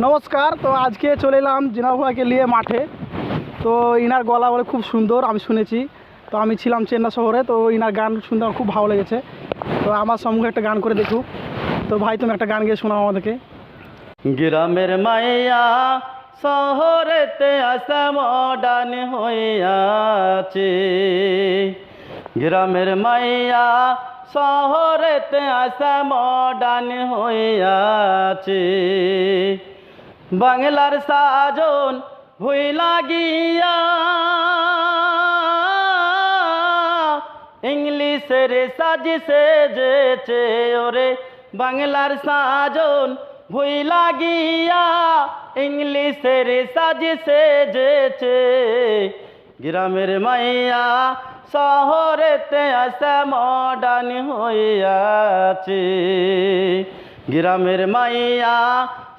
নমস্কার। তো আজকে চলে এলাম জিনাভাইকে নিয়ে মাঠে। তো ইনার গলা বলে খুব সুন্দর, আমি শুনেছি। তো আমি ছিলাম চেন্নাই শহরে, তো ইনার গান শুনতে আমার খুব ভালো লেগেছে। তো আমার সম্মুখে একটা গান করে দেখুক। তো ভাই, তুমি একটা গান গিয়ে শোনাও আমাদেরকে। গ্রামের মাইয়া শহরেতে আসা মডার্ন হইয়াছে। গ্রামের মাইয়া শহরেতে আসা মডার্ন হইয়াছে। বাংলার সাজন ভুইলা গিয়া ইংলিশের সাজি সেজেছে। ওরে বাংলার সাজন ভুইলা গিয়া ইংলিশের সাজি সেজেছে। গ্রামের মাইয়া শহরেতে আসা মডার্ন হইয়াছে। গ্রামের মাইয়া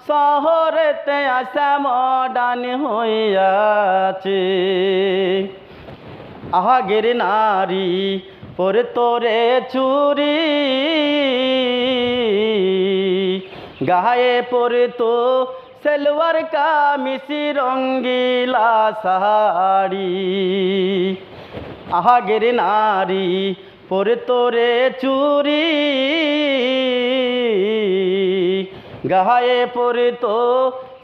শহরেতে আসা মডার্ন হইয়াছে। আগের নারী পরে তোরে চুরি, গায়ে পরে তো সেলওয়ার কামিজ রঙ্গিলা শাড়ি। আগের নারী পরে তোরে চুরি, গায়ে পরে তো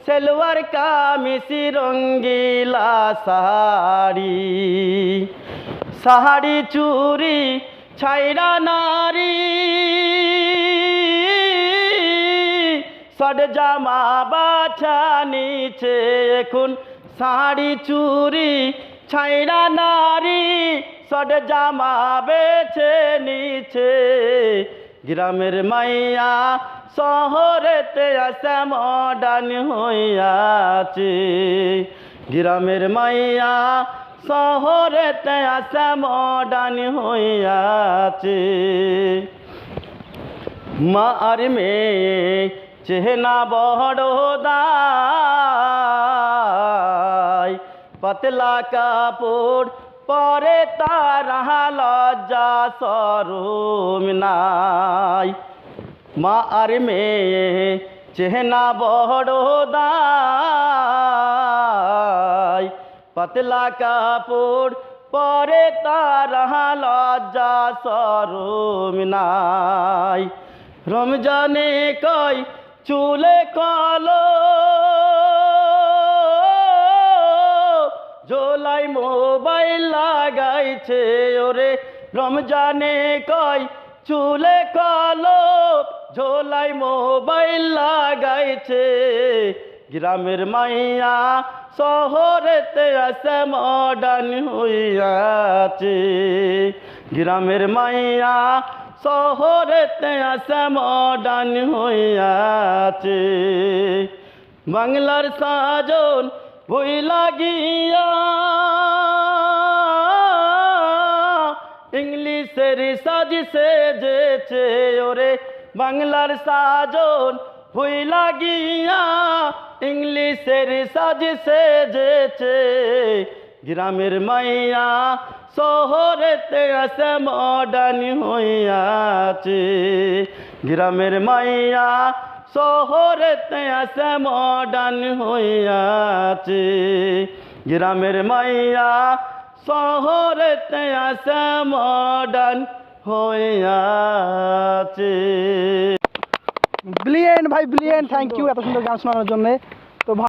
সেলওয়ার কামিজ রঙ্গিলা শাড়ি। শাড়ি চুরি ছাইরা নারী সড জামা বাছা নিচে। এখন শাড়ি চুরি ছাইরা নারী সড জামা বেছে নিচে। গ্রামের মাইয়া শহরেতে আসা মডার্ন হইয়াছে। গ্রামের মাইয়া শহরেতে আসা মডার্ন হইয়াছে। মা আর মেয়ে চেহারা বড় দায়, পাতলা কাপড় পরে তারা লজ্জা শরম নাই। মা আর মেয়ে চেহারা বড় দায়, পাতলা কাপড় পরে তারা লজ্জা শরম নাই। রমজানে কই চুলে কলো, ঝোলাই মোবাইল লাগাইছে। ওরে রমজানে কই চুলে কলো, ঝোলাই মোবাইল লাগাইছে। গ্রামের মাইয়া শহরেতে আসা মডার্ন হইয়াছে। গ্রামের মাইয়া শহরেতে আসা মডার্ন হইয়াছে। বাংলার সাজন ভুইলা গিয়া ইংলিশের সাজি সেজেছে। ওরে বাংলার সাজন ভুইলা গিয়া ইংলিশের সাজি সেজেছে। গ্রামের মাইয়া শহরেতে আসা মডার্ন হইয়াছে। গ্রামের মাইয়া শহরেতে আসা মডার্ন হইয়াছে। গ্রামের মাইয়া শহরেতে আসা মডার্ন হইয়াছে। ব্রিলিয়েন্ট ভাই, ব্রিলিয়েন্ট। থ্যাংক ইউ এত সুন্দর গান শোনানোর জন্য।